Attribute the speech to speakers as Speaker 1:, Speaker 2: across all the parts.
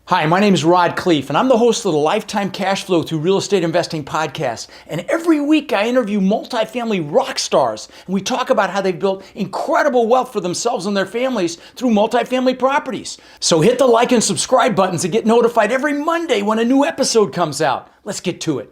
Speaker 1: Hi, my name is Rod Khleif, and I'm the host of the Lifetime Cash Flow Through Real Estate Investing podcast. And every week I interview multifamily rock stars, and we talk about how they've built incredible wealth for themselves and their families through multifamily properties. So hit the like and subscribe buttons to get notified every Monday when a new episode comes out. Let's get to it.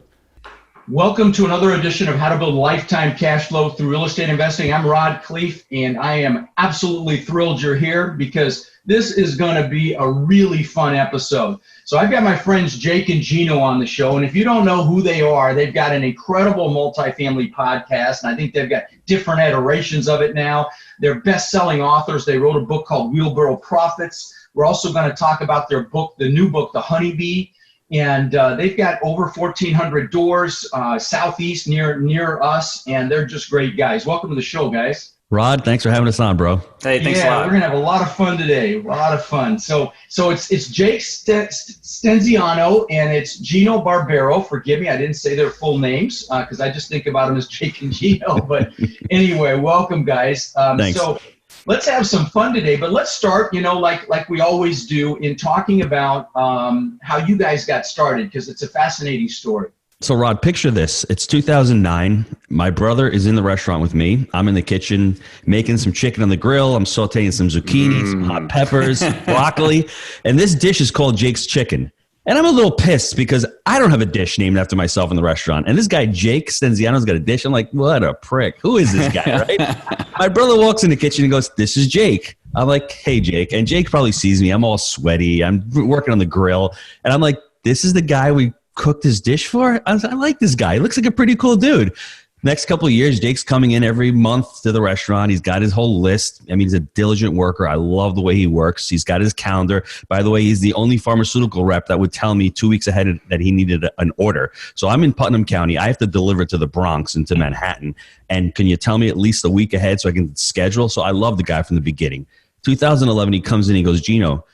Speaker 1: Welcome to another edition of How to Build Lifetime Cash Flow Through Real Estate Investing. I'm Rod Khleif, and I am absolutely thrilled you're here because this is going to be a really fun episode. So I've got my friends Jake and Gino on the show, and if you don't know who they are, they've got an incredible multifamily podcast, and I think they've got different iterations of it now. They're best-selling authors. They wrote a book called Wheelbarrow Profits. We're also going to talk about their book, the new book, The Honeybee, and they've got over 1,400 doors southeast near us, and they're just great guys. Welcome to the show, guys.
Speaker 2: Rod, thanks for having us on, bro.
Speaker 1: Hey, thanks a lot. We're gonna have a lot of fun today. A lot of fun. So it's Jake Stenziano and it's Gino Barbero. Forgive me, I didn't say their full names because I just think about them as Jake and Gino. But anyway, welcome, guys.
Speaker 2: Thanks.
Speaker 1: So let's have some fun today. But let's start, like we always do, in talking about how you guys got started because it's a fascinating story.
Speaker 2: So Rod, picture this. It's 2009. My brother is in the restaurant with me. I'm in the kitchen making some chicken on the grill. I'm sauteing some zucchini, some hot peppers, broccoli. And this dish is called Jake's Chicken. And I'm a little pissed because I don't have a dish named after myself in the restaurant. And this guy, Jake Stenziano's got a dish. I'm like, what a prick. Who is this guy, right? My brother walks in the kitchen and goes, this is Jake. I'm like, hey, Jake. And Jake probably sees me. I'm all sweaty. I'm working on the grill. And I'm like, this is the guy we cooked his dish for? I like this guy. He looks like a pretty cool dude. Next couple of years, Jake's coming in every month to the restaurant. He's got his whole list. I mean, he's a diligent worker. I love the way he works. He's got his calendar. By the way, he's the only pharmaceutical rep that would tell me 2 weeks ahead that he needed an order. So I'm in Putnam County. I have to deliver to the Bronx and to Manhattan. And can you tell me at least a week ahead so I can schedule? So I love the guy from the beginning. 2011, he comes in, he goes, Gino,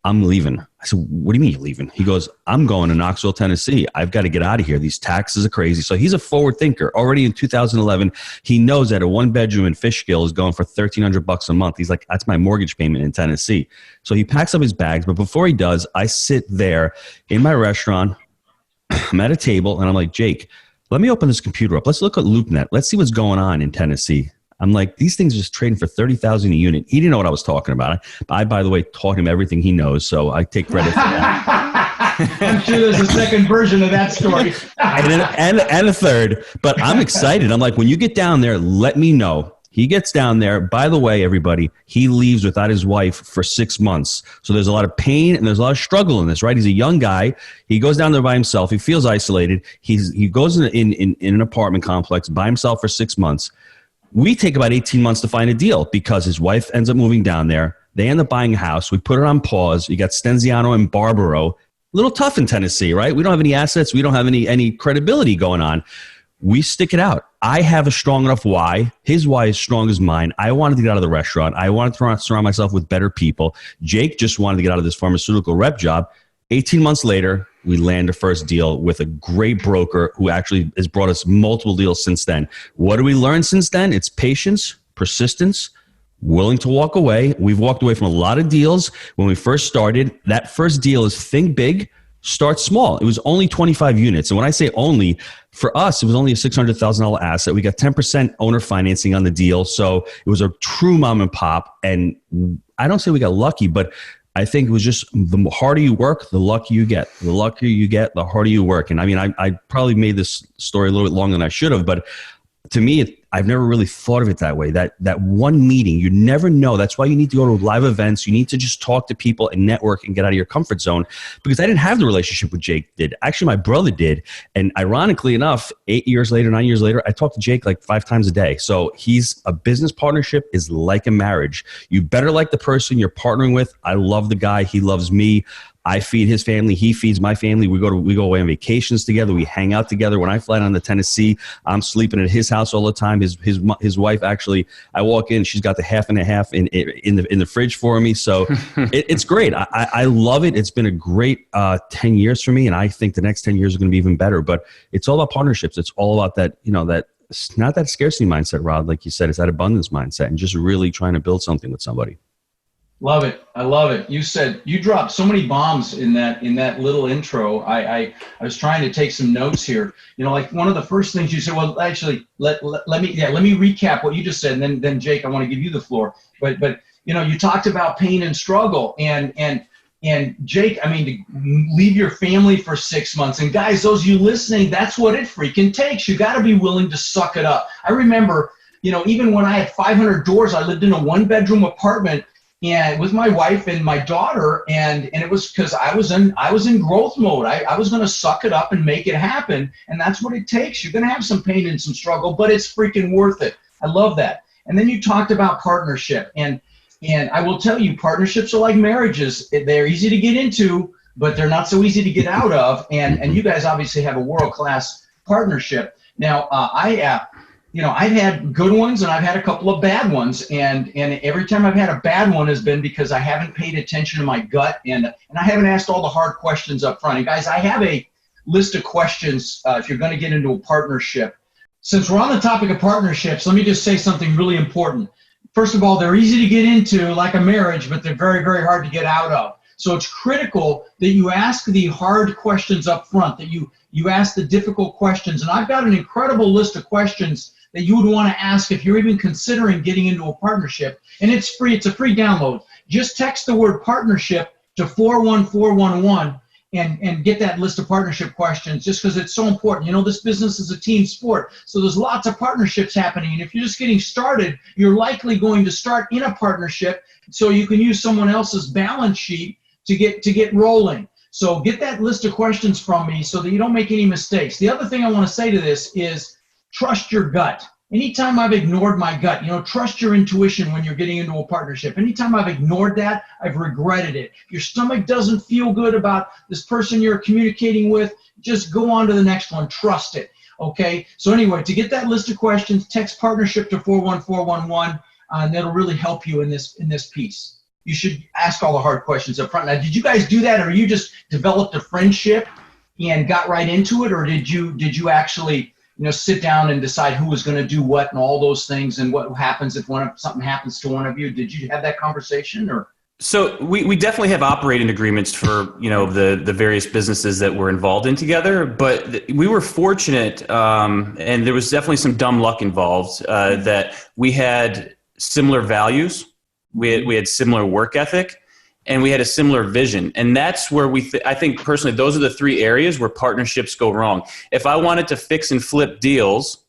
Speaker 2: I'm leaving. I said, what do you mean you're leaving? He goes, I'm going to Knoxville, Tennessee. I've got to get out of here. These taxes are crazy. So he's a forward thinker. Already in 2011, he knows that a one bedroom in Fishkill is going for $1,300 a month. He's like, that's my mortgage payment in Tennessee. So he packs up his bags. But before he does, I sit there in my restaurant. I'm at a table and I'm like, Jake, let me open this computer up. Let's look at LoopNet. Let's see what's going on in Tennessee. I'm like, these things are just trading for $30,000 a unit. He didn't know what I was talking about. I, by the way, taught him everything he knows, so I take credit for that.
Speaker 1: I'm sure there's a second version of that story.
Speaker 2: and a third. But I'm excited. I'm like, when you get down there, let me know. He gets down there. By the way, everybody, he leaves without his wife for 6 months. So there's a lot of pain and there's a lot of struggle in this, right? He's a young guy. He goes down there by himself. He feels isolated. He goes in an apartment complex by himself for 6 months. We take about 18 months to find a deal because his wife ends up moving down there. They end up buying a house. We put it on pause. You got Stenziano and Barbero. A little tough in Tennessee, right? We don't have any assets. We don't have any credibility going on. We stick it out. I have a strong enough why. His why is strong as mine. I wanted to get out of the restaurant. I wanted to surround myself with better people. Jake just wanted to get out of this pharmaceutical rep job. 18 months later, we land a first deal with a great broker who actually has brought us multiple deals since then. What do we learn since then? It's patience, persistence, willing to walk away. We've walked away from a lot of deals. When we first started, that first deal is think big, start small. It was only 25 units. And when I say only, for us, it was only a $600,000 asset. We got 10% owner financing on the deal. So it was a true mom and pop. And I don't say we got lucky, but I think it was just the harder you work, the luckier you get. The luckier you get, the harder you work. And I mean, I probably made this story a little bit longer than I should have, but to me, I've never really thought of it that way. That one meeting, you never know. That's why you need to go to live events. You need to just talk to people and network and get out of your comfort zone. Because I didn't have the relationship with Jake did. Actually, my brother did. And ironically enough, 9 years later, I talk to Jake like 5 times a day. So he's a business partnership is like a marriage. You better like the person you're partnering with. I love the guy. He loves me. I feed his family. He feeds my family. We go away on vacations together. We hang out together. When I fly down to Tennessee, I'm sleeping at his house all the time. His wife actually, I walk in, she's got the half and a half in the fridge for me. So it's great. I love it. It's been a great 10 years for me, and I think the next 10 years are going to be even better. But it's all about partnerships. It's all about that. That it's not that scarcity mindset, Rod, like you said. It's that abundance mindset, and just really trying to build something with somebody.
Speaker 1: Love it. I love it. You dropped so many bombs in that little intro. I was trying to take some notes here. Like one of the first things you said, well, actually let me recap what you just said, and then Jake, I want to give you the floor. But you talked about pain and struggle, and Jake, I mean, to leave your family for 6 months. And guys, those of you listening, that's what it freaking takes. You got to be willing to suck it up. I remember, even when I had 500 doors, I lived in a 1-bedroom apartment and with my wife and my daughter, and it was because I was in growth mode. I was going to suck it up and make it happen, and that's what it takes. You're going to have some pain and some struggle, but it's freaking worth it. I love that. And then you talked about partnership, and I will tell you, partnerships are like marriages. They're easy to get into, but they're not so easy to get out of. And you guys obviously have a world-class partnership. Now, I've had good ones and I've had a couple of bad ones. And every time I've had a bad one has been because I haven't paid attention to my gut and I haven't asked all the hard questions up front. And guys, I have a list of questions if you're going to get into a partnership. Since we're on the topic of partnerships, let me just say something really important. First of all, they're easy to get into like a marriage, but they're very, very hard to get out of. So it's critical that you ask the hard questions up front, that you ask the difficult questions. And I've got an incredible list of questions that you would want to ask if you're even considering getting into a partnership. And it's free. It's a free download. Just text the word partnership to 41411 and get that list of partnership questions, just because it's so important. This business is a team sport, so there's lots of partnerships happening. And if you're just getting started, you're likely going to start in a partnership so you can use someone else's balance sheet to get rolling. So get that list of questions from me so that you don't make any mistakes. The other thing I want to say to this is trust your gut. Anytime I've ignored my gut, trust your intuition when you're getting into a partnership. Anytime I've ignored that, I've regretted it. If your stomach doesn't feel good about this person you're communicating with, just go on to the next one. Trust it. Okay? So anyway, to get that list of questions, text partnership to 41411, and that'll really help you in this piece. You should ask all the hard questions up front. Now, did you guys do that, or you just developed a friendship and got right into it, or did you actually sit down and decide who was going to do what and all those things and what happens if something happens to one of you? Did you have that conversation or?
Speaker 3: So we definitely have operating agreements for, the various businesses that we're involved in together, but we were fortunate, and there was definitely some dumb luck involved, that we had similar values, we had similar work ethic, and we had a similar vision. And that's where I think personally, those are the 3 areas where partnerships go wrong. If I wanted to fix and flip deals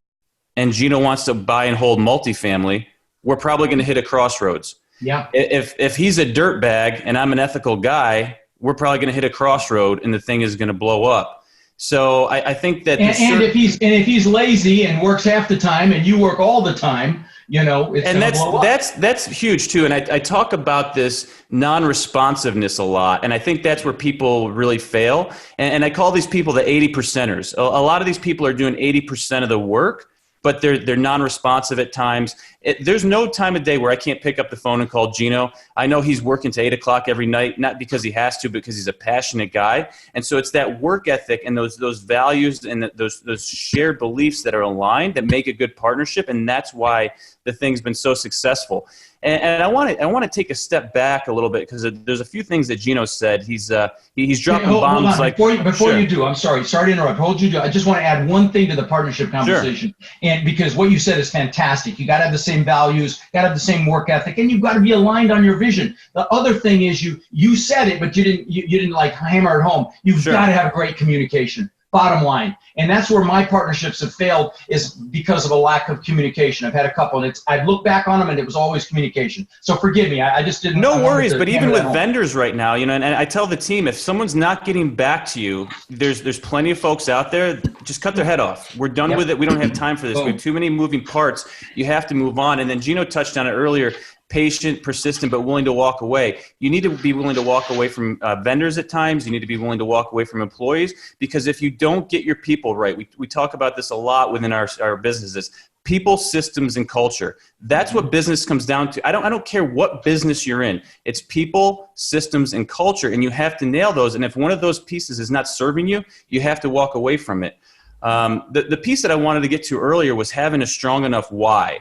Speaker 3: and Gino wants to buy and hold multifamily, we're probably going to hit a crossroads.
Speaker 1: Yeah.
Speaker 3: If he's a dirtbag and I'm an ethical guy, we're probably going to hit a crossroad and the thing is going to blow up. So I think that
Speaker 1: if he's lazy and works half the time and you work all the time, it's
Speaker 3: and
Speaker 1: blow up.
Speaker 3: that's huge too. And I talk about this non-responsiveness a lot, and I think that's where people really fail. And I call these people the 80 percenters. A lot of these people are doing 80% of the work, but they're non-responsive at times. There's no time of day where I can't pick up the phone and call Gino. I know he's working to 8 o'clock every night, not because he has to, but because he's a passionate guy. And so it's that work ethic and those values and those shared beliefs that are aligned that make a good partnership, and that's why the thing's been so successful. And I want to take a step back a little bit because there's a few things that Gino said. He's dropping bombs.
Speaker 1: Hold on. Before you do, I'm sorry to interrupt. I just want to add one thing to the partnership conversation. Sure. And because what you said is fantastic. You got to have the same values, got to have the same work ethic, and you've got to be aligned on your vision. The other thing is you said it, but you didn't like hammer it home. You've got to have great communication. Bottom line. And that's where my partnerships have failed, is because of a lack of communication. I've had a couple, and I've looked back on them, and it was always communication. So forgive me. I just didn't.
Speaker 3: No worries. But even with vendors right now, and I tell the team, if someone's not getting back to you, there's plenty of folks out there. Just cut their head off. We're done with it. We don't have time for this. We have too many moving parts. You have to move on. And then Gino touched on it earlier. Patient, persistent, but willing to walk away. You need to be willing to walk away from vendors at times. You need to be willing to walk away from employees, because if you don't get your people right, we talk about this a lot within our businesses, people, systems, and culture. That's what business comes down to. I don't care what business you're in. It's people, systems, and culture, and you have to nail those. And if one of those pieces is not serving you, you have to walk away from it. The piece that I wanted to get to earlier was having a strong enough why.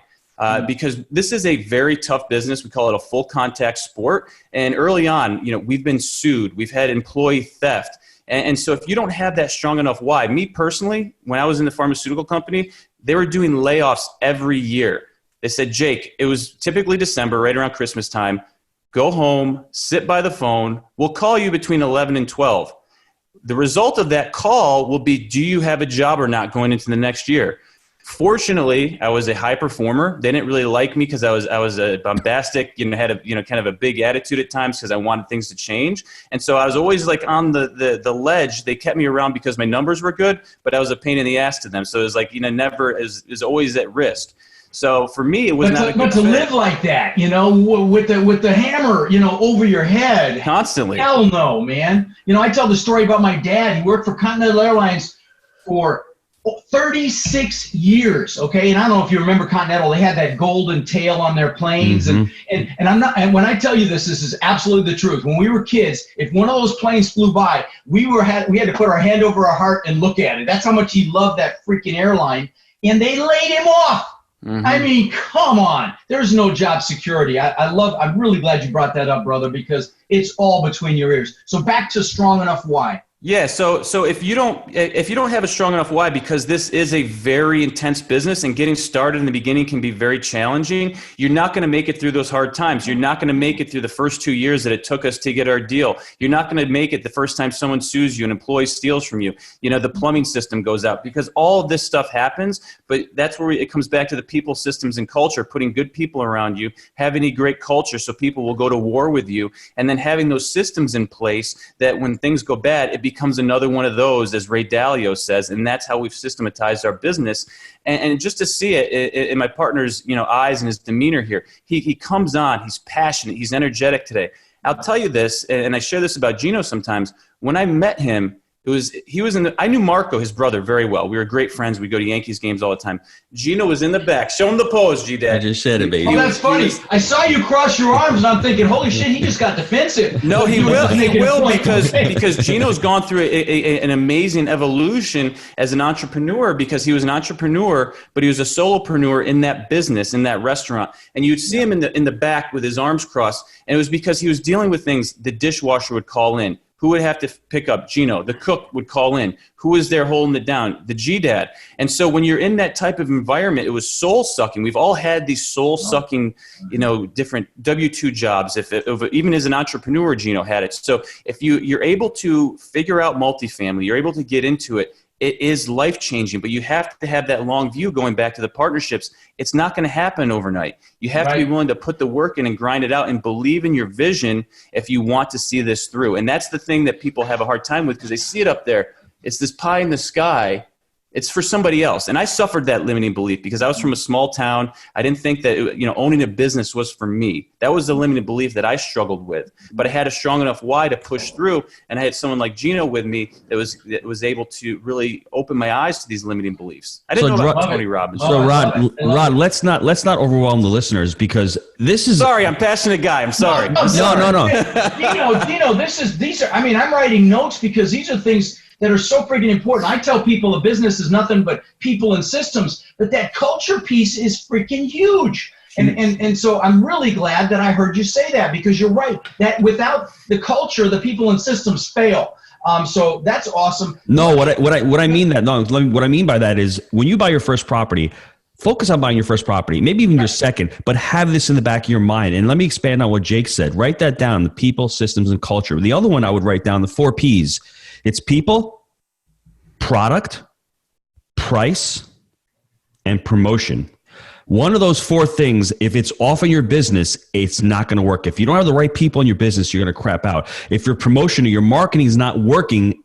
Speaker 3: because this is a very tough business. We call it a full contact sport. And early on, we've been sued. We've had employee theft. And so if you don't have that strong enough why, me personally, when I was in the pharmaceutical company, they were doing layoffs every year. They said, Jake, it was typically December, right around Christmas time. Go home, sit by the phone. We'll call you between 11 and 12. The result of that call will be, do you have a job or not going into the next year? Fortunately, I was a high performer. They didn't really like me because I was a bombastic, had a kind of a big attitude at times because I wanted things to change. And so I was always like on the ledge. They kept me around because my numbers were good, but I was a pain in the ass to them. So it was like, never is always at risk. So for me, it was not a good fit.
Speaker 1: Live like that, with the hammer, over your head
Speaker 3: constantly.
Speaker 1: Hell no, man. I tell the story about my dad. He worked for Continental Airlines for 36 years. Okay, and I don't know if you remember Continental. They had that golden tail on their planes, and when I tell you this is absolutely the truth. When we were kids, if one of those planes flew by, we had to put our hand over our heart and look at it. That's how much he loved that freaking airline, and they laid him off. I mean, come on. There's no job security. I'm really glad you brought that up, brother, because it's all between your ears. So back to strong enough why.
Speaker 3: Yeah, so if you don't have a strong enough why, because this is a very intense business and getting started in the beginning can be very challenging, you're not going to make it through those hard times. You're not going to make it through the first 2 years that it took us to get our deal. You're not going to make it the first time someone sues you, an employee steals from you, the plumbing system goes out, because all of this stuff happens. But that's where it comes back to the people, systems, and culture, putting good people around you, having a great culture so people will go to war with you, and then having those systems in place that when things go bad, it becomes another one of those, as Ray Dalio says, and that's how we've systematized our business. And just to see it in my partner's eyes and his demeanor here, he comes on, he's passionate, he's energetic today. I'll tell you this, and I share this about Gino sometimes. When I met him, I knew Marco, his brother, very well. We were great friends. We go to Yankees games all the time. Gino was in the back. Show him the pose, G-Dad.
Speaker 2: I just said it, baby.
Speaker 1: Oh, that's funny. I saw you cross your arms, and I'm thinking, holy shit, he just got defensive.
Speaker 3: No, he will because Gino's gone through an amazing evolution as an entrepreneur, because he was an entrepreneur, but he was a solopreneur in that business, in that restaurant. And you'd see him in the back with his arms crossed, and it was because he was dealing with things the dishwasher would call in. Who would have to pick up? Gino. The cook would call in. Who was there holding it down? The G-Dad. And so when you're in that type of environment, it was soul-sucking. We've all had these soul-sucking, different W-2 jobs. If even as an entrepreneur, Gino had it. So if you're able to figure out multifamily, you're able to get into it, it is life-changing, but you have to have that long view. Going back to the partnerships, it's not going to happen overnight. You have to be willing to put the work in and grind it out and believe in your vision if you want to see this through. And that's the thing that people have a hard time with, because they see it up there. It's this pie in the sky. It's for somebody else. And I suffered that limiting belief because I was from a small town. I didn't think that owning a business was for me. That was the limiting belief that I struggled with. But I had a strong enough why to push through, and I had someone like Gino with me that was able to really open my eyes to these limiting beliefs. I didn't know about Tony Robbins.
Speaker 2: So Rod, let's not overwhelm the listeners, because this is.
Speaker 3: Sorry, I'm a passionate guy. I'm sorry.
Speaker 2: No.
Speaker 1: Gino, I'm writing notes because these are things that are so freaking important. I tell people a business is nothing but people and systems, but that culture piece is freaking huge. And so I'm really glad that I heard you say that, because you're right, that without the culture, the people and systems fail. So that's awesome.
Speaker 2: No, what I mean by that is, when you buy your first property, focus on buying your first property, maybe even your second, but have this in the back of your mind. And let me expand on what Jake said. Write that down: the people, systems, and culture. The other one I would write down, the 4 Ps. It's people, product, price, and promotion. One of those 4 things, if it's off in your business, it's not going to work. If you don't have the right people in your business, you're going to crap out. If your promotion or your marketing is not working,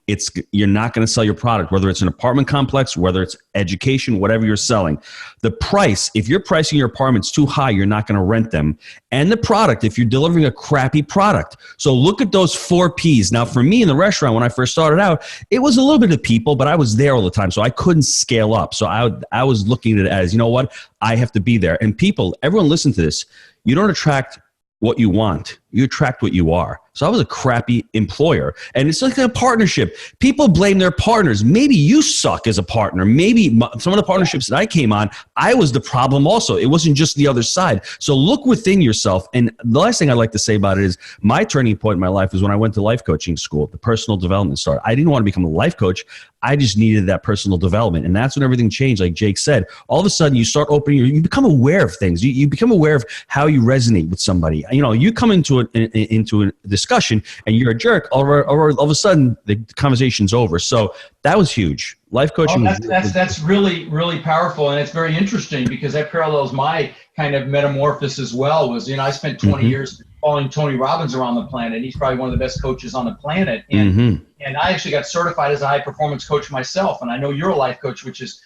Speaker 2: you're not going to sell your product, whether it's an apartment complex, whether it's education, whatever you're selling. The price, if you're pricing your apartments too high, you're not going to rent them. And the product, if you're delivering a crappy product. So look at those 4 Ps. Now, for me in the restaurant, when I first started out, it was a little bit of people, but I was there all the time, so I couldn't scale up. So I was looking at it as, you know what? I have to be there. And people, everyone listen to this. You don't attract what you want. you attract what you are. So I was a crappy employer. And it's like a partnership. People blame their partners. Maybe you suck as a partner. Maybe some of the partnerships that I came on, I was the problem also. It wasn't just the other side. So look within yourself. And the last thing I'd like to say about it is my turning point in my life was when I went to life coaching school, the personal development started. I didn't want to become a life coach. I just needed that personal development. And that's when everything changed. Like Jake said, all of a sudden you start opening, you become aware of things. You become aware of how you resonate with somebody. You know, you come into a discussion and you're a jerk, or all of a sudden the conversation's over. So that was huge. Life coaching.
Speaker 1: That's really, really powerful. And it's very interesting because that parallels my kind of metamorphosis as well. Was, I spent 20 years following Tony Robbins around the planet. He's probably one of the best coaches on the planet. And and I actually got certified as a high performance coach myself. And I know you're a life coach, which is,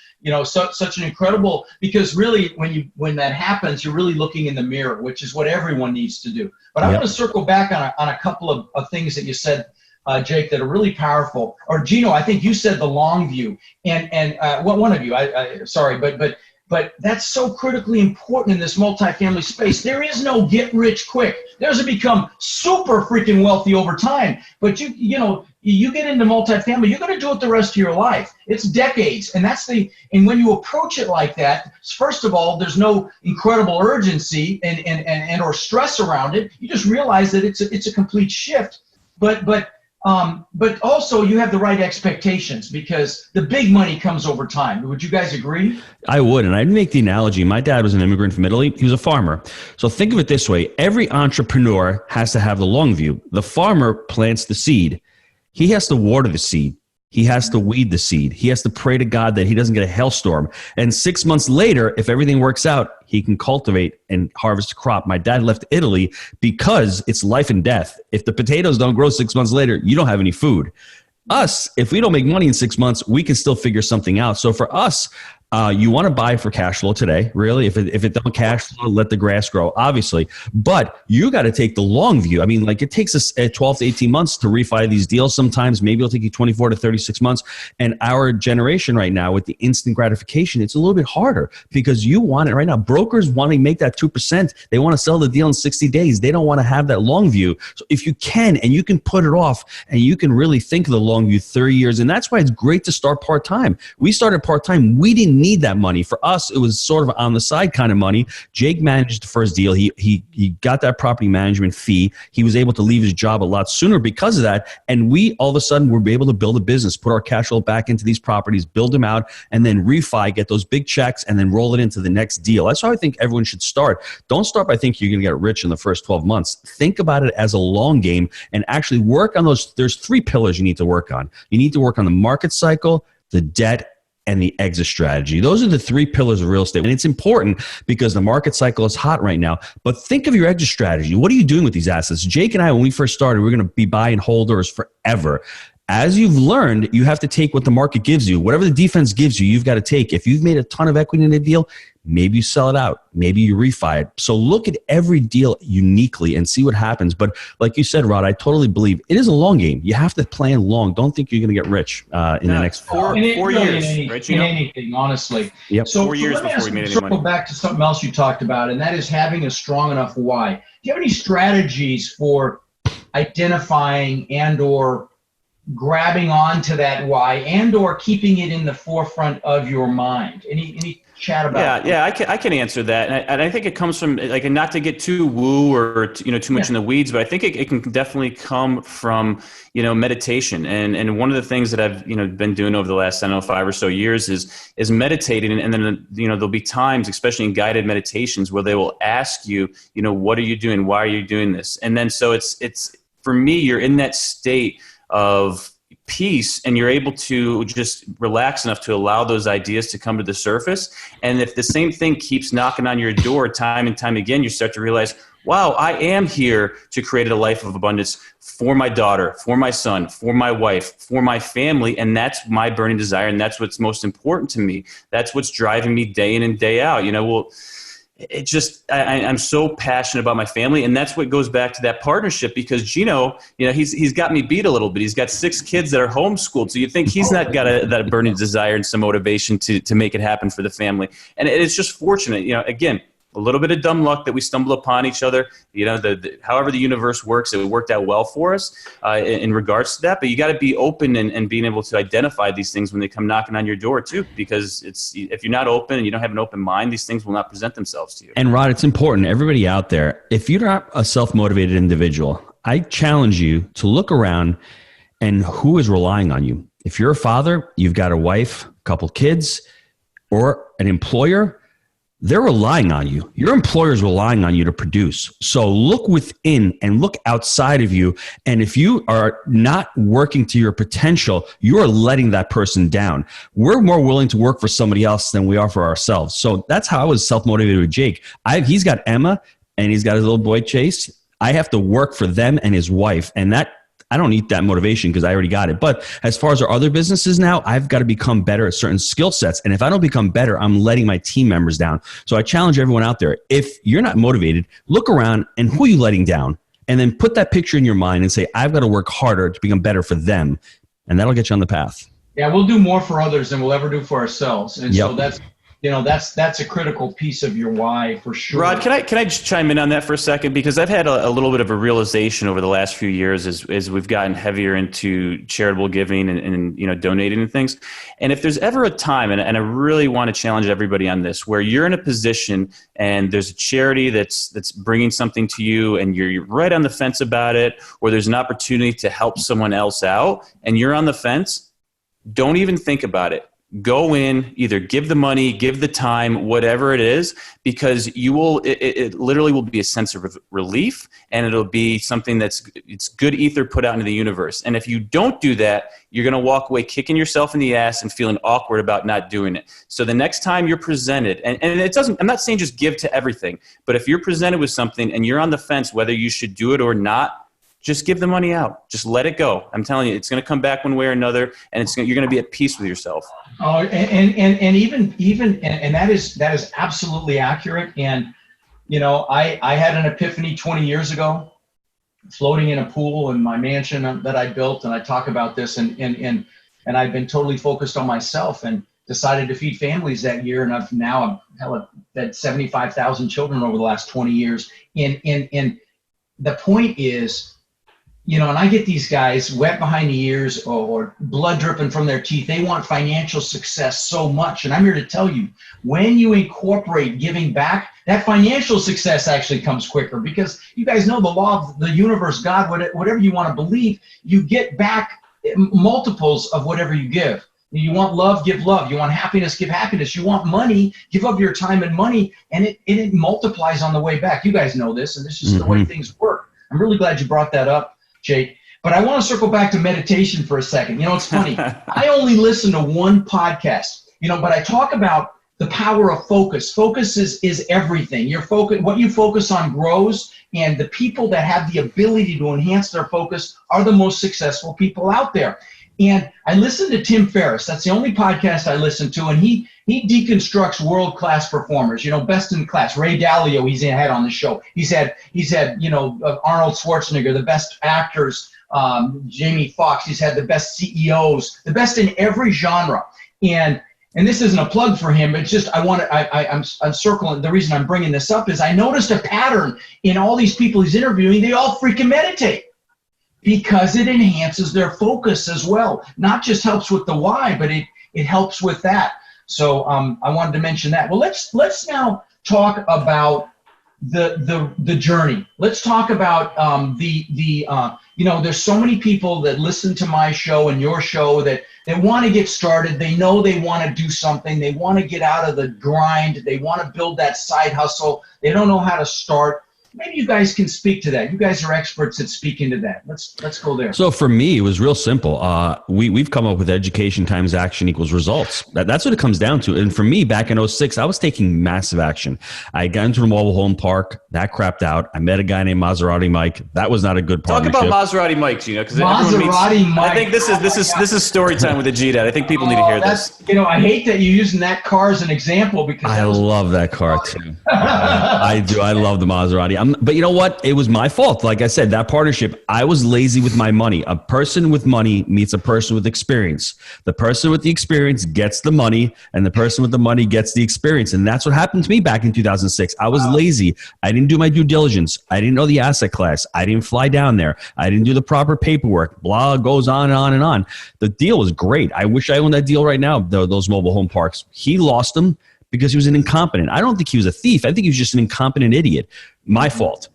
Speaker 1: such an incredible, because really when that happens, you're really looking in the mirror, which is what everyone needs to do. But I want to circle back on a couple of things that you said, Jake, that are really powerful. Or Gino, I think you said the long view, and one of you, sorry, but that's so critically important in this multifamily space. There is no get rich quick. There's a become super freaking wealthy over time. But you get into multifamily, you're going to do it the rest of your life. It's decades, and and when you approach it like that, first of all, there's no incredible urgency and or stress around it. You just realize that it's a complete shift. But also you have the right expectations because the big money comes over time. Would you guys agree?
Speaker 2: I would. And I'd make the analogy. My dad was an immigrant from Italy. He was a farmer. So think of it this way. Every entrepreneur has to have the long view. The farmer plants the seed. He has to water the seed. He has to weed the seed. He has to pray to God that he doesn't get a hailstorm. And 6 months later, if everything works out, he can cultivate and harvest a crop. My dad left Italy because it's life and death. If the potatoes don't grow 6 months later, you don't have any food. Us, if we don't make money in 6 months, we can still figure something out. So for us, you want to buy for cash flow today, really. If it don't cash flow, let the grass grow, obviously. But you got to take the long view. I mean, like it takes us 12 to 18 months to refi these deals. Sometimes maybe it'll take you 24 to 36 months. And our generation right now with the instant gratification, it's a little bit harder because you want it right now. Brokers want to make that 2%. They want to sell the deal in 60 days. They don't want to have that long view. So if you can, and you can put it off and you can really think of the long view 30 years. And that's why it's great to start part-time. We started part-time. We didn't need that money. For us, it was sort of on the side kind of money. Jake managed the first deal. He got that property management fee. He was able to leave his job a lot sooner because of that. And we all of a sudden were able to build a business, put our cash flow back into these properties, build them out, and then refi, get those big checks, and then roll it into the next deal. That's how I think everyone should start. Don't start by thinking you're going to get rich in the first 12 months. Think about it as a long game and actually work on those. There's 3 pillars you need to work on. You need to work on the market cycle, the debt, and the exit strategy. Those are the 3 pillars of real estate. And it's important because the market cycle is hot right now. But think of your exit strategy. What are you doing with these assets? Jake and I, when we first started, we're going to be buy and holders forever. As you've learned, you have to take what the market gives you. Whatever the defense gives you, you've got to take. If you've made a ton of equity in a deal, maybe you sell it out. Maybe you refi it. So look at every deal uniquely and see what happens. But like you said, Rod, I totally believe it is a long game. You have to plan long. Don't think you're going to get rich in the next 4
Speaker 3: years. Right, Gino?
Speaker 1: In anything, honestly.
Speaker 2: Yep.
Speaker 1: So
Speaker 3: 4 years before we made any money.
Speaker 1: Circle back to something else you talked about, and that is having a strong enough why. Do you have any strategies for identifying and or grabbing onto that why and or keeping it in the forefront of your mind? Any chat about
Speaker 3: I can answer that, and I think it comes from, like, not to get too woo or too much in the weeds, but I think it can definitely come from meditation, and one of the things that I've been doing over the last 5 or so years is meditating, and then there'll be times, especially in guided meditations, where they will ask you, what are you doing, why are you doing this, and then so it's for me, you're in that state of peace and you're able to just relax enough to allow those ideas to come to the surface. And if the same thing keeps knocking on your door time and time again, you start to realize, wow, I am here to create a life of abundance for my daughter, for my son, for my wife, for my family. And that's my burning desire. And that's what's most important to me. That's what's driving me day in and day out. It just, I'm so passionate about my family, and that's what goes back to that partnership, because Gino, he's got me beat a little bit. He's got 6 kids that are homeschooled, so you think he's not got that burning desire and some motivation to make it happen for the family. And it's just fortunate, again, a little bit of dumb luck that we stumble upon each other. You know, however the universe works, it worked out well for us in regards to that. But you got to be open and being able to identify these things when they come knocking on your door too, because if you're not open and you don't have an open mind, these things will not present themselves to you.
Speaker 2: And Rod, it's important, everybody out there, if you're not a self-motivated individual, I challenge you to look around and who is relying on you. If you're a father, you've got a wife, a couple kids, or an employer, they're relying on you. Your employer is relying on you to produce. So look within and look outside of you. And if you are not working to your potential, you are letting that person down. We're more willing to work for somebody else than we are for ourselves. So that's how I was self-motivated with Jake. He's got Emma and he's got his little boy Chase. I have to work for them and his wife. And that I don't need that motivation because I already got it. But as far as our other businesses now, I've got to become better at certain skill sets. And if I don't become better, I'm letting my team members down. So I challenge everyone out there. If you're not motivated, look around and who are you letting down? And then put that picture in your mind and say, I've got to work harder to become better for them. And that'll get you on the path.
Speaker 1: Yeah, we'll do more for others than we'll ever do for ourselves. And so that's a critical piece of your why for sure.
Speaker 3: Rod, can I just chime in on that for a second? Because I've had a little bit of a realization over the last few years as we've gotten heavier into charitable giving and donating and things. And if there's ever a time, and I really want to challenge everybody on this, where you're in a position and there's a charity that's bringing something to you and you're right on the fence about it, or there's an opportunity to help someone else out and you're on the fence, don't even think about it. Go in, either give the money, give the time, whatever it is, because it literally will be a sense of relief, and it'll be something it's good ether put out into the universe. And if you don't do that, you're going to walk away kicking yourself in the ass and feeling awkward about not doing it. So the next time you're presented, and it doesn't, I'm not saying just give to everything, but if you're presented with something and you're on the fence whether you should do it or not, just give the money out. Just let it go. I'm telling you, it's going to come back one way or another, and you're going to be at peace with yourself.
Speaker 1: Oh, and even that is absolutely accurate. And I had an epiphany 20 years ago, floating in a pool in my mansion that I built, and I talk about this, and I've been totally focused on myself and decided to feed families that year, and I've fed 75,000 children over the last 20 years. And the point is, and I get these guys wet behind the ears or blood dripping from their teeth. They want financial success so much. And I'm here to tell you, when you incorporate giving back, that financial success actually comes quicker, because you guys know the law of the universe, God, whatever you want to believe, you get back multiples of whatever you give. You want love, give love. You want happiness, give happiness. You want money, give up your time and money, and it multiplies on the way back. You guys know this, and this is the way things work. I'm really glad you brought that up, Jake. But I want to circle back to meditation for a second. It's funny. I only listen to one podcast, but I talk about the power of focus. Focus is everything. What you focus on grows, and the people that have the ability to enhance their focus are the most successful people out there. And I listen to Tim Ferriss. That's the only podcast I listen to, and he deconstructs world-class performers. Best in class. Ray Dalio, he's had on the show. He's had Arnold Schwarzenegger, the best actors, Jamie Foxx. He's had the best CEOs, the best in every genre. And this isn't a plug for him, but it's just I'm circling. The reason I'm bringing this up is I noticed a pattern in all these people he's interviewing. They all freaking meditate, because it enhances their focus as well. Not just helps with the why, but it helps with that. So I wanted to mention that. Well, let's now talk about the journey. Let's talk about there's so many people that listen to my show and your show that want to get started. They know they want to do something. They want to get out of the grind. They want to build that side hustle. They don't know how to start. Maybe you guys can speak to that. You guys are experts at speaking to that. Let's go there.
Speaker 2: So for me, it was real simple. We've come up with education times action equals results. That's what it comes down to. And for me, back in 2006, I was taking massive action. I got into a mobile home park. That crapped out. I met a guy named Maserati Mike. That was not a good partnership.
Speaker 3: Talk about Maserati Mike, Gino, because
Speaker 1: Maserati Mike.
Speaker 3: I think this is story time with the G-Dad. I think people need to hear this.
Speaker 1: I hate that you're using that car as an example, because
Speaker 2: I love that car too. I do. I love the Maserati. But you know what? It was my fault. Like I said, that partnership, I was lazy with my money. A person with money meets a person with experience. The person with the experience gets the money, and the person with the money gets the experience. And that's what happened to me back in 2006. I was lazy. I didn't do my due diligence. I didn't know the asset class. I didn't fly down there. I didn't do the proper paperwork. Blah, goes on and on and on. The deal was great. I wish I owned that deal right now, those mobile home parks. He lost them because he was an incompetent. I don't think he was a thief. I think he was just an incompetent idiot. My fault.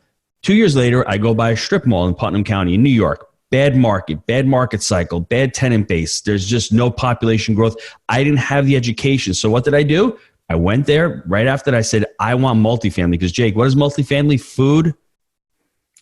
Speaker 2: 2 years later, I go by a strip mall in Putnam County in New York. Bad market cycle, bad tenant base. There's just no population growth. I didn't have the education. So what did I do? I went there right after that. I said, I want multifamily. Because Jake, what is multifamily? Food,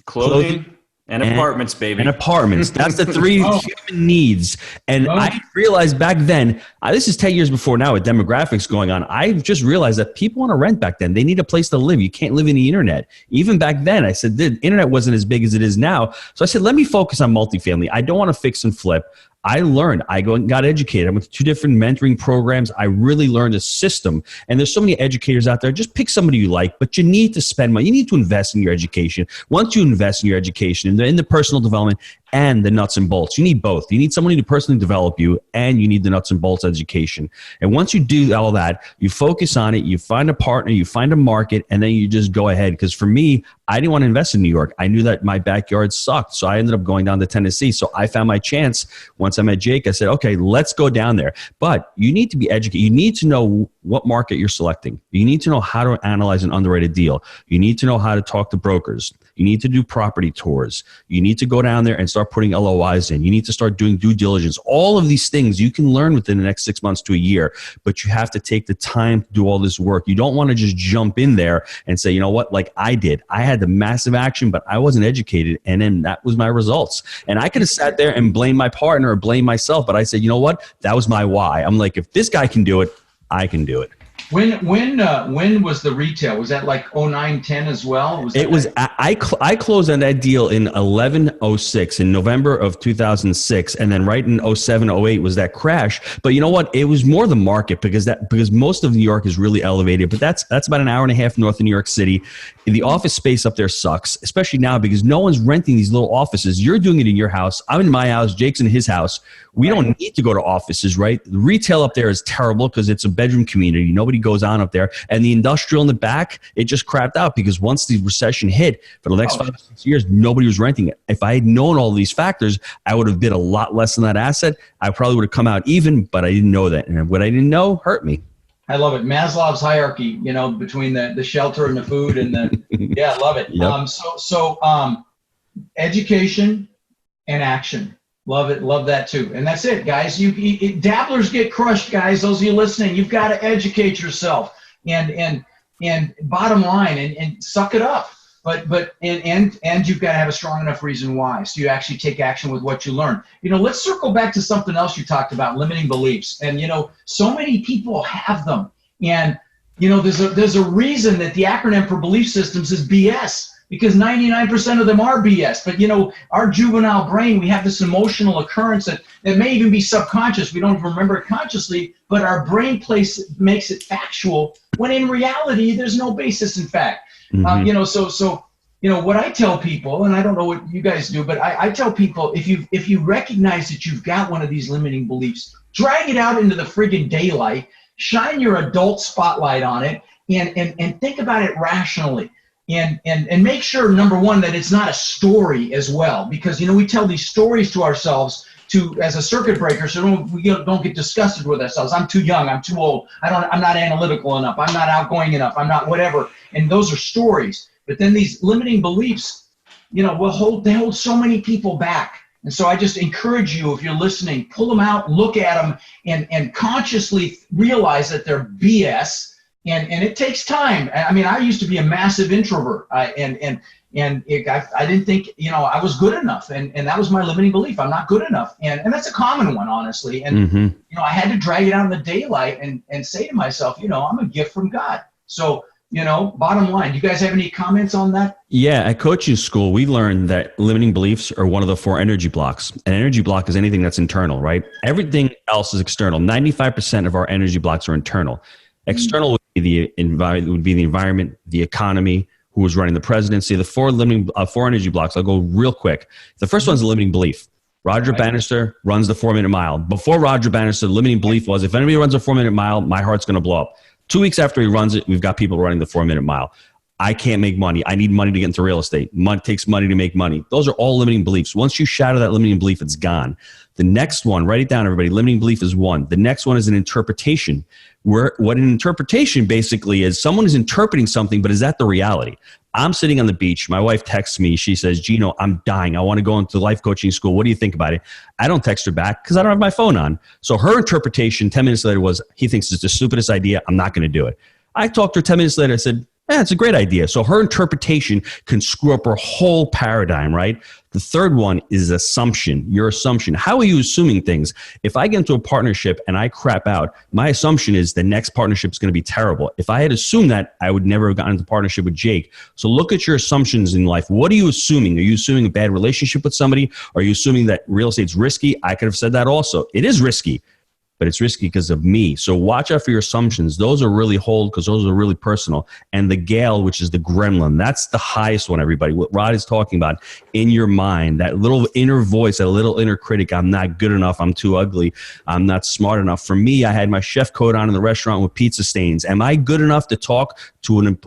Speaker 3: clothing and apartments, baby.
Speaker 2: And apartments. That's the three human needs. And I realized back then, this is 10 years before now with demographics going on, I just realized that people want to rent back then. They need a place to live. You can't live in the internet. Even back then, I said, the internet wasn't as big as it is now. So I said, let me focus on multifamily. I don't want to fix and flip. I learned. I got educated. I went to 2 different mentoring programs. I really learned a system. And there's so many educators out there. Just pick somebody you like, but you need to spend money. You need to invest in your education. Once you invest in your education, in the personal development and the nuts and bolts, you need both. You need somebody to personally develop you, and you need the nuts and bolts education. And once you do all that, you focus on it, you find a partner, you find a market, and then you just go ahead. Because for me, I didn't want to invest in New York. I knew that my backyard sucked. So I ended up going down to Tennessee. So I found my chance. Once I met Jake, I said, okay, let's go down there. But you need to be educated. You need to know what market you're selecting. You need to know how to analyze and underwrite a deal. You need to know how to talk to brokers. You need to do property tours. You need to go down there and start putting LOIs in. You need to start doing due diligence. All of these things you can learn within the next 6 months to a year, but you have to take the time to do all this work. You don't want to just jump in there and say, you know what, like I did. I had the massive action, but I wasn't educated, and then that was my results. And I could have sat there and blamed my partner or blamed myself, but I said, you know what, that was my why. I'm like, if this guy can do it, I can do it.
Speaker 1: When was the retail? Was that like 09, 10 as well?
Speaker 2: I closed on that deal in 11/06 in November of 2006, and then right in 07/08 was that crash. But you know what? It was more the market because most of New York is really elevated, but that's about an hour and a half north of New York City. The office space up there sucks, especially now because no one's renting these little offices. You're doing it in your house. I'm in my house. Jake's in his house. We don't need to go to offices, right? The retail up there is terrible because it's a bedroom community. Nobody goes on up there. And the industrial in the back, it just crapped out because once the recession hit for the next 5 or 6 years, nobody was renting it. If I had known all these factors, I would have bid a lot less on that asset. I probably would have come out even, but I didn't know that. And what I didn't know hurt me.
Speaker 1: I love it. Maslow's hierarchy, between the shelter and the food and the, yeah, I love it.
Speaker 2: Yep.
Speaker 1: So education and action. Love it. Love that too. And that's it, guys. Dabblers get crushed, guys. Those of you listening, you've got to educate yourself and bottom line and suck it up. But you've got to have a strong enough reason why. So you actually take action with what you learn. Let's circle back to something else you talked about, limiting beliefs. And so many people have them. And there's a reason that the acronym for belief systems is BS. Because 99% of them are BS. But, our juvenile brain, we have this emotional occurrence that may even be subconscious. We don't even remember it consciously, but our brain makes it factual when in reality, there's no basis in fact.
Speaker 2: Mm-hmm.
Speaker 1: What I tell people, and I don't know what you guys do, but I tell people, if you recognize that you've got one of these limiting beliefs, drag it out into the friggin' daylight, shine your adult spotlight on it, and think about it rationally. And make sure, number one, that it's not a story as well, because we tell these stories to ourselves as a circuit breaker, so we don't get disgusted with ourselves. I'm too young, I'm too old, I'm not analytical enough, I'm not outgoing enough, I'm not whatever. And those are stories. But then these limiting beliefs, they hold so many people back. And so I just encourage you, if you're listening, pull them out, look at them, and consciously realize that they're BS. And it takes time. I mean, I used to be a massive introvert, and I didn't think, I was good enough, and that was my limiting belief. I'm not good enough, and that's a common one, honestly. And
Speaker 2: Mm-hmm.
Speaker 1: I had to drag it out in the daylight and say to myself, I'm a gift from God. So, bottom line, do you guys have any comments on that?
Speaker 2: Yeah, at coaching school, we learned that limiting beliefs are one of the 4 energy blocks. An energy block is anything that's internal, right? Everything else is external. 95% of our energy blocks are internal. External would be the environment, the economy, who was running the presidency. The four energy blocks, I'll go real quick. The first one's a limiting belief. Roger Bannister runs the 4-minute mile. Before Roger Bannister, the limiting belief was, if anybody runs a 4-minute mile, my heart's going to blow up. 2 weeks after he runs it, we've got people running the 4-minute mile. I can't make money. I need money to get into real estate. Money takes money to make money. Those are all limiting beliefs. Once you shatter that limiting belief, it's gone. The next one, write it down, everybody. Limiting belief is one. The next one is an interpretation. What an interpretation basically is, someone is interpreting something, but is that the reality? I'm sitting on the beach. My wife texts me. She says, Gino, I'm dying. I want to go into life coaching school. What do you think about it? I don't text her back because I don't have my phone on. So her interpretation 10 minutes later was, he thinks it's the stupidest idea. I'm not going to do it. I talked to her 10 minutes later. I said, it's a great idea. So her interpretation can screw up her whole paradigm, right? The third one is assumption, your assumption. How are you assuming things? If I get into a partnership and I crap out, my assumption is the next partnership is going to be terrible. If I had assumed that, I would never have gotten into partnership with Jake. So look at your assumptions in life. What are you assuming? Are you assuming a bad relationship with somebody? Are you assuming that real estate's risky? I could have said that also. It is risky, but it's risky because of me. So watch out for your assumptions. Those are really hold because those are really personal. And the Gale, which is the gremlin, that's the highest one, everybody. What Rod is talking about in your mind, that little inner voice, that little inner critic, I'm not good enough, I'm too ugly, I'm not smart enough. For me, I had my chef coat on in the restaurant with pizza stains. Am I good enough to talk to an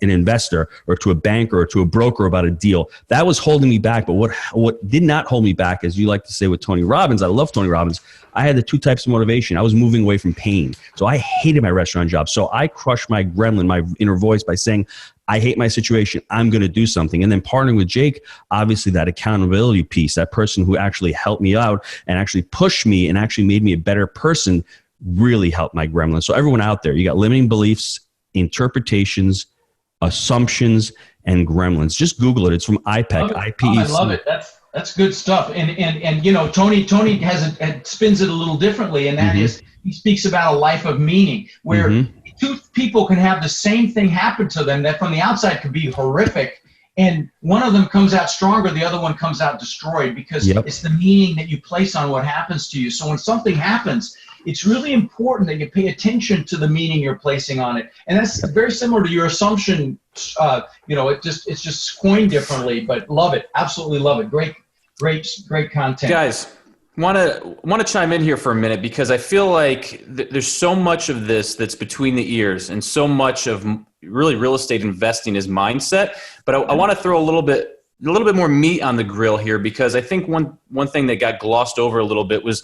Speaker 2: investor or to a banker or to a broker about a deal? That was holding me back. But what did not hold me back, as you like to say with Tony Robbins, I love Tony Robbins, I had the two types of motivation. I was moving away from pain. So I hated my restaurant job. So I crushed my gremlin, my inner voice, by saying, I hate my situation. I'm going to do something. And then partnering with Jake, obviously that accountability piece, that person who actually helped me out and actually pushed me and actually made me a better person, really helped my gremlin. So everyone out there, you got limiting beliefs, interpretations, assumptions, and gremlins. Just Google it. It's from IPEC.
Speaker 1: I love it. That's good stuff. And you know, Tony spins it a little differently, and that is, he speaks about a life of meaning, where two people can have the same thing happen to them that from the outside could be horrific, and one of them comes out stronger, the other one comes out destroyed, because it's the meaning that you place on what happens to you. So when something happens, it's really important that you pay attention to the meaning you're placing on it. And that's very similar to your assumption. You know, it's just coined differently, but love it. Absolutely love it. Great content.
Speaker 3: Guys, want to chime in here for a minute, because I feel like there's so much of this that's between the ears, and so much of really real estate investing is mindset. But I want to throw a little bit more meat on the grill here, because I think one thing that got glossed over a little bit was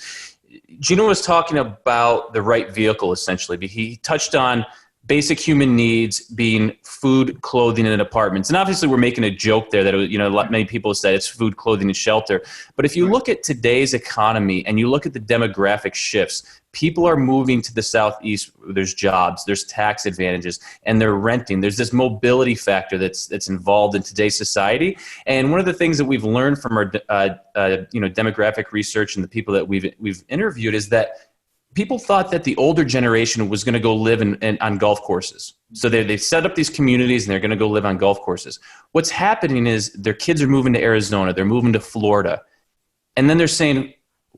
Speaker 3: Gino was talking about the right vehicle, essentially. He touched on basic human needs being food, clothing, and apartments. And obviously we're making a joke there that, you know, many people have said it's food, clothing, and shelter. But if you look at today's economy and you look at the demographic shifts, people are moving to the Southeast. There's jobs, there's tax advantages, and they're renting. There's this mobility factor that's involved in today's society. And one of the things that we've learned from our demographic research and the people that we've interviewed is that people thought that the older generation was going to go live on golf courses. So they set up these communities and they're going to go live on golf courses. What's happening is their kids are moving to Arizona, they're moving to Florida. And then they're saying,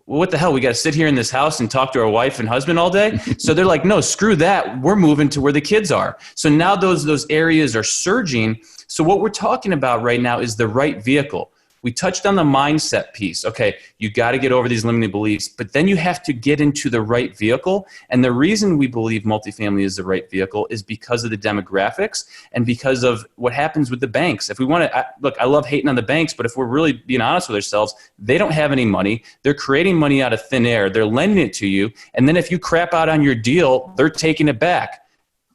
Speaker 3: well, what the hell? We got to sit here in this house and talk to our wife and husband all day? So they're like, no, screw that. We're moving to where the kids are. So now those areas are surging. So what we're talking about right now is the right vehicle. We touched on the mindset piece. Okay, you got to get over these limiting beliefs, but then you have to get into the right vehicle. And the reason we believe multifamily is the right vehicle is because of the demographics and because of what happens with the banks. If we want to, look, I love hating on the banks, but if we're really being honest with ourselves, they don't have any money. They're creating money out of thin air. They're lending it to you. And then if you crap out on your deal, they're taking it back.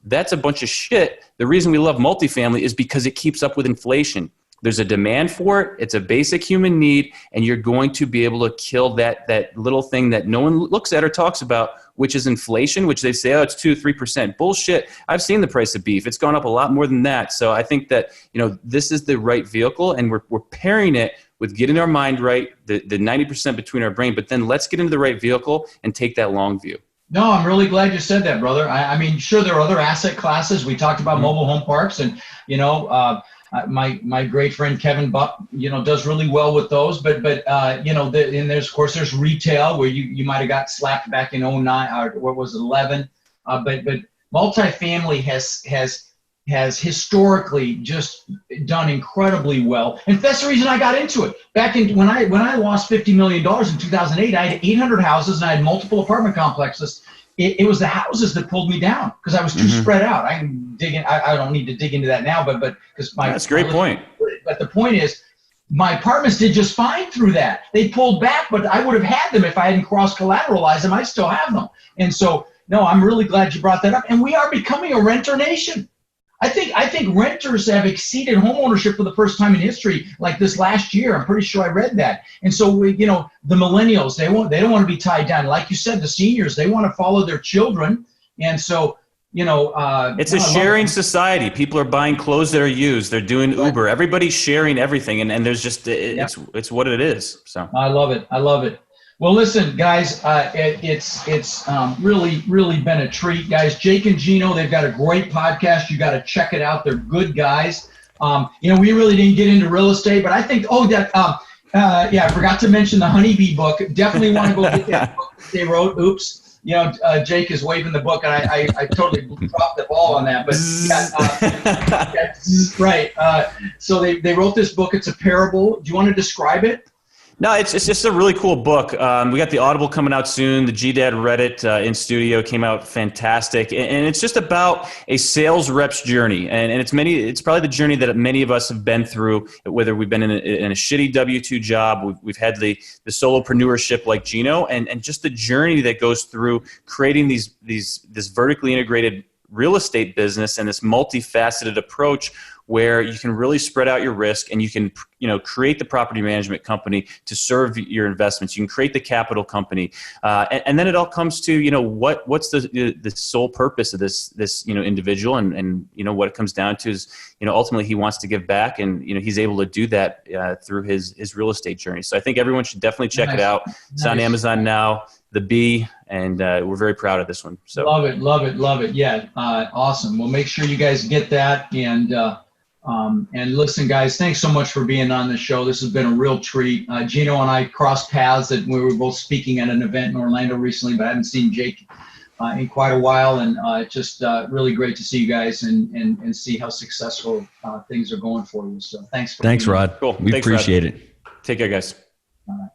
Speaker 3: That's a bunch of shit. The reason we love multifamily is because it keeps up with inflation. There's a demand for it. It's a basic human need, and you're going to be able to kill that little thing that no one looks at or talks about, which is inflation, which they say, oh, it's 2-3%. Bullshit. I've seen the price of beef. It's gone up a lot more than that. So I think that, you know, this is the right vehicle, and we're pairing it with getting our mind right, the 90% between our brain, but then let's get into the right vehicle and take that long view.
Speaker 1: No, I'm really glad you said that, brother. I mean, sure, there are other asset classes. We talked about mobile home parks, and, you know, my great friend Kevin Buck, you know, does really well with those. But you know, and there's, of course, there's retail where you might have got slapped back in 09 or what was it, 11. But multifamily has has historically just done incredibly well. And that's the reason I got into it. Back in when I lost $50 million in 2008, I had 800 houses and I had multiple apartment complexes. It was the houses that pulled me down because I was too spread out. I can dig in. I don't need to dig into that now, but because
Speaker 3: that's a great point.
Speaker 1: But the point is, my apartments did just fine through that. They pulled back, but I would have had them if I hadn't cross-collateralized them. I still have them. And so, no, I'm really glad you brought that up. And we are becoming a renter nation. I think renters have exceeded homeownership for the first time in history, like this last year. I'm pretty sure I read that. And so, the millennials, they don't want to be tied down. Like you said, the seniors, they want to follow their children. And so,
Speaker 3: it's a sharing society. People are buying clothes that are used. They're doing Uber. Everybody's sharing everything, and there's just it's what it is. So
Speaker 1: I love it. Well, listen, guys, it's really been a treat, guys. Jake and Gino, they've got a great podcast. You got to check it out. They're good guys. We really didn't get into real estate, but I think I forgot to mention the Honeybee book. Definitely want to go get that book that they wrote. Oops. Jake is waving the book, and I totally dropped the ball on that. But right. So they wrote this book. It's a parable. Do you want to describe it?
Speaker 3: No, it's just a really cool book. We got the Audible coming out soon. The G-Dad read it in studio, came out fantastic. And it's just about a sales rep's journey. And it's probably the journey that many of us have been through, whether we've been in a shitty W-2 job, we've had the solopreneurship like Gino, and just the journey that goes through creating this vertically integrated real estate business and this multifaceted approach where you can really spread out your risk and you can, create the property management company to serve your investments. You can create the capital company. And then it all comes to, what's the sole purpose of this individual. And what it comes down to is, ultimately he wants to give back and, he's able to do that through his real estate journey. So I think everyone should definitely check it out. It's on Amazon now, The Bee, and we're very proud of this one. So
Speaker 1: love it. Yeah. Awesome. Well, make sure you guys get that. And listen, guys, thanks so much for being on the show. This has been a real treat. Gino and I crossed paths that we were both speaking at an event in Orlando recently, but I haven't seen Jake in quite a while. And just really great to see you guys and see how successful things are going for you. So thanks,
Speaker 2: Rod.
Speaker 3: Cool.
Speaker 2: We appreciate it.
Speaker 3: Take care, guys.
Speaker 1: All right.